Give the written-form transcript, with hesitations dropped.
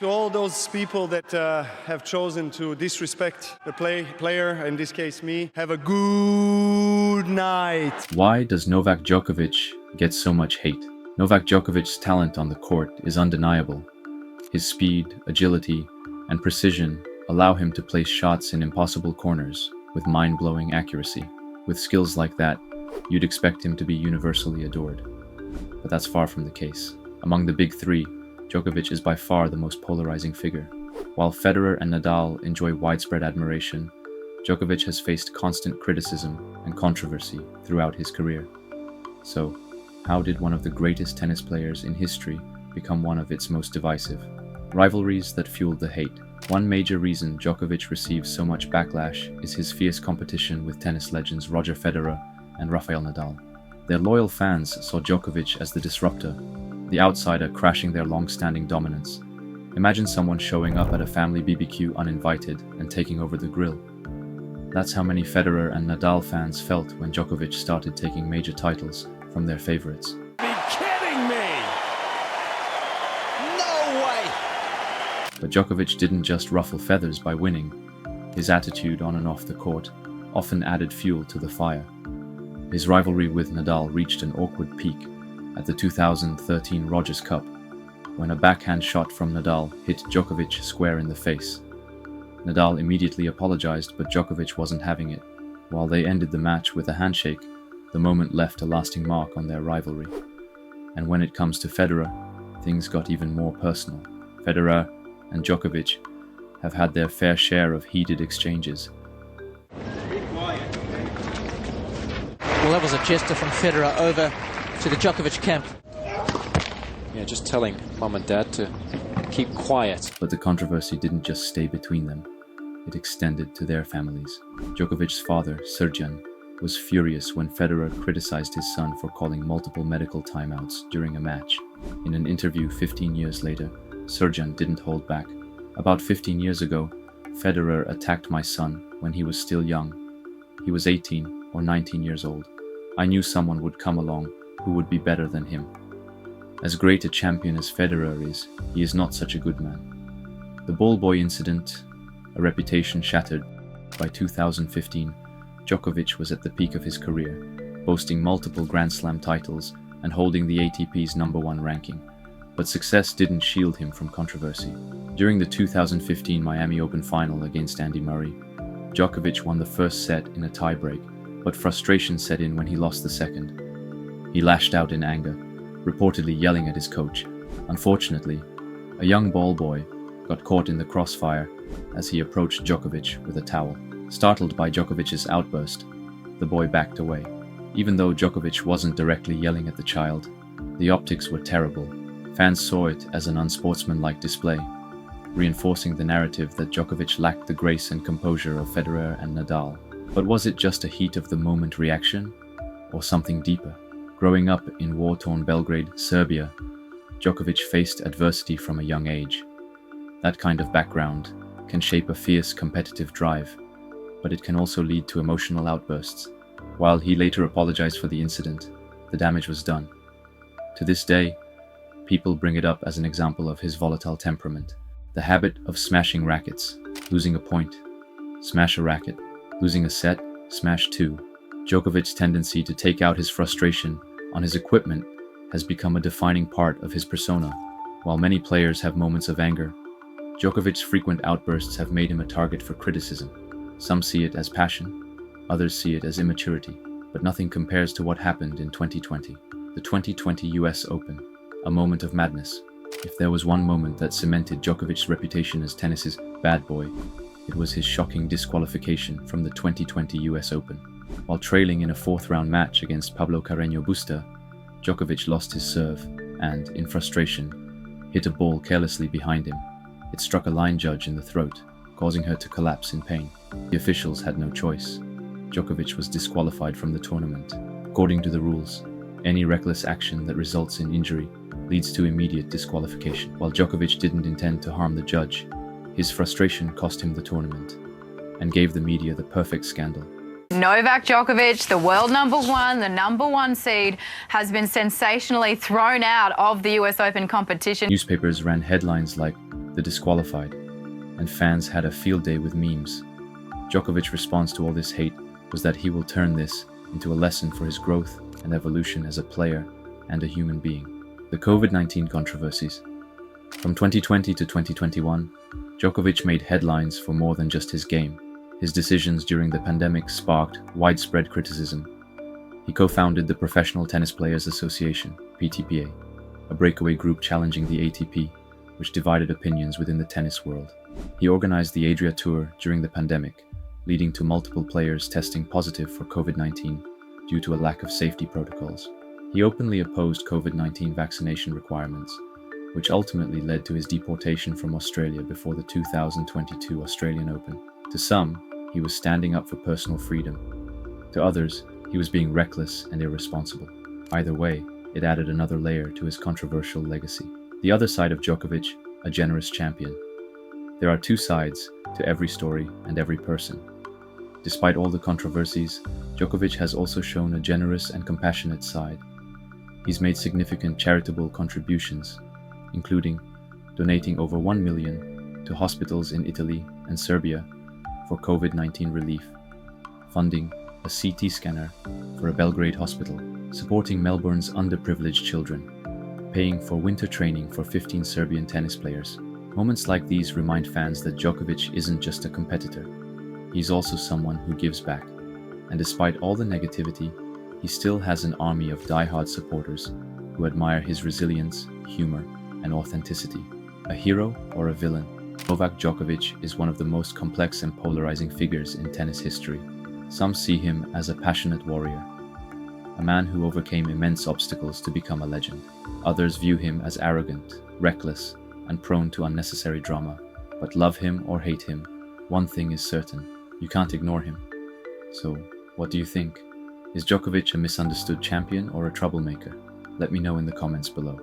To all those people that have chosen to disrespect the player, in this case me, have a good night. Why does Novak Djokovic get so much hate? Novak Djokovic's talent on the court is undeniable. His speed, agility, and precision allow him to place shots in impossible corners with mind-blowing accuracy. With skills like that, you'd expect him to be universally adored. But that's far from the case. Among the big three, Djokovic is by far the most polarizing figure. While Federer and Nadal enjoy widespread admiration, Djokovic has faced constant criticism and controversy throughout his career. So, how did one of the greatest tennis players in history become one of its most divisive? Rivalries that fueled the hate. One major reason Djokovic receives so much backlash is his fierce competition with tennis legends Roger Federer and Rafael Nadal. Their loyal fans saw Djokovic as the disruptor, the outsider crashing their long-standing dominance. Imagine someone showing up at a family BBQ uninvited and taking over the grill. That's how many Federer and Nadal fans felt when Djokovic started taking major titles from their favorites. Be kidding me! No way! But Djokovic didn't just ruffle feathers by winning. His attitude on and off the court often added fuel to the fire. His rivalry with Nadal reached an awkward peak at the 2013 Rogers Cup, when a backhand shot from Nadal hit Djokovic square in the face. Nadal immediately apologized, but Djokovic wasn't having it. While they ended the match with a handshake, the moment left a lasting mark on their rivalry. And when it comes to Federer, things got even more personal. Federer and Djokovic have had their fair share of heated exchanges. Well, that was a gesture from Federer over to the Djokovic camp. Yeah, just telling mum and dad to keep quiet. But the controversy didn't just stay between them. It extended to their families. Djokovic's father, Srdjan, was furious when Federer criticized his son for calling multiple medical timeouts during a match. In an interview 15 years later, Srdjan didn't hold back. About 15 years ago, Federer attacked my son when he was still young. He was 18 or 19 years old. I knew someone would come along who would be better than him. As great a champion as Federer is, he is not such a good man. The ball boy incident, a reputation shattered. By 2015, Djokovic was at the peak of his career, boasting multiple Grand Slam titles and holding the ATP's #1 ranking. But success didn't shield him from controversy. During the 2015 Miami Open final against Andy Murray, Djokovic won the first set in a tiebreak, but frustration set in when he lost the second. He lashed out in anger, reportedly yelling at his coach. Unfortunately, a young ball boy got caught in the crossfire as he approached Djokovic with a towel. Startled by Djokovic's outburst, the boy backed away. Even though Djokovic wasn't directly yelling at the child, the optics were terrible. Fans saw it as an unsportsmanlike display, reinforcing the narrative that Djokovic lacked the grace and composure of Federer and Nadal. But was it just a heat-of-the-moment reaction, or something deeper? Growing up in war-torn Belgrade, Serbia, Djokovic faced adversity from a young age. That kind of background can shape a fierce competitive drive, but it can also lead to emotional outbursts. While he later apologized for the incident, the damage was done. To this day, people bring it up as an example of his volatile temperament. The habit of smashing rackets, losing a point, smash a racket, losing a set, smash two. Djokovic's tendency to take out his frustration on his equipment has become a defining part of his persona. While many players have moments of anger, Djokovic's frequent outbursts have made him a target for criticism. Some see it as passion, others see it as immaturity, but nothing compares to what happened in 2020. The 2020 US Open, a moment of madness. If there was one moment that cemented Djokovic's reputation as tennis's bad boy, it was his shocking disqualification from the 2020 US Open. While trailing in a fourth-round match against Pablo Carreño Busta, Djokovic lost his serve and, in frustration, hit a ball carelessly behind him. It struck a line judge in the throat, causing her to collapse in pain. The officials had no choice. Djokovic was disqualified from the tournament. According to the rules, any reckless action that results in injury leads to immediate disqualification. While Djokovic didn't intend to harm the judge, his frustration cost him the tournament and gave the media the perfect scandal. Novak Djokovic, the world #1, the #1 seed, has been sensationally thrown out of the US Open competition. Newspapers ran headlines like, the disqualified, and fans had a field day with memes. Djokovic's response to all this hate was that he will turn this into a lesson for his growth and evolution as a player and a human being. The COVID-19 controversies. From 2020 to 2021, Djokovic made headlines for more than just his game. His decisions during the pandemic sparked widespread criticism. He co-founded the Professional Tennis Players Association, PTPA, a breakaway group challenging the ATP, which divided opinions within the tennis world. He organized the Adria Tour during the pandemic, leading to multiple players testing positive for COVID-19 due to a lack of safety protocols. He openly opposed COVID-19 vaccination requirements, which ultimately led to his deportation from Australia before the 2022 Australian Open. To some, he was standing up for personal freedom. To others, he was being reckless and irresponsible. Either way, it added another layer to his controversial legacy. The other side of Djokovic, a generous champion. There are two sides to every story and every person. Despite all the controversies, Djokovic has also shown a generous and compassionate side. He's made significant charitable contributions, including donating over 1 million to hospitals in Italy and Serbia for COVID-19 relief, funding a CT scanner for a Belgrade hospital, supporting Melbourne's underprivileged children, paying for winter training for 15 Serbian tennis players. Moments like these remind fans that Djokovic isn't just a competitor. He's also someone who gives back. And despite all the negativity, he still has an army of die-hard supporters who admire his resilience, humor, and authenticity. A hero or a villain? Novak Djokovic is one of the most complex and polarizing figures in tennis history. Some see him as a passionate warrior, a man who overcame immense obstacles to become a legend. Others view him as arrogant, reckless, and prone to unnecessary drama. But love him or hate him, one thing is certain: you can't ignore him. So, what do you think? Is Djokovic a misunderstood champion or a troublemaker? Let me know in the comments below.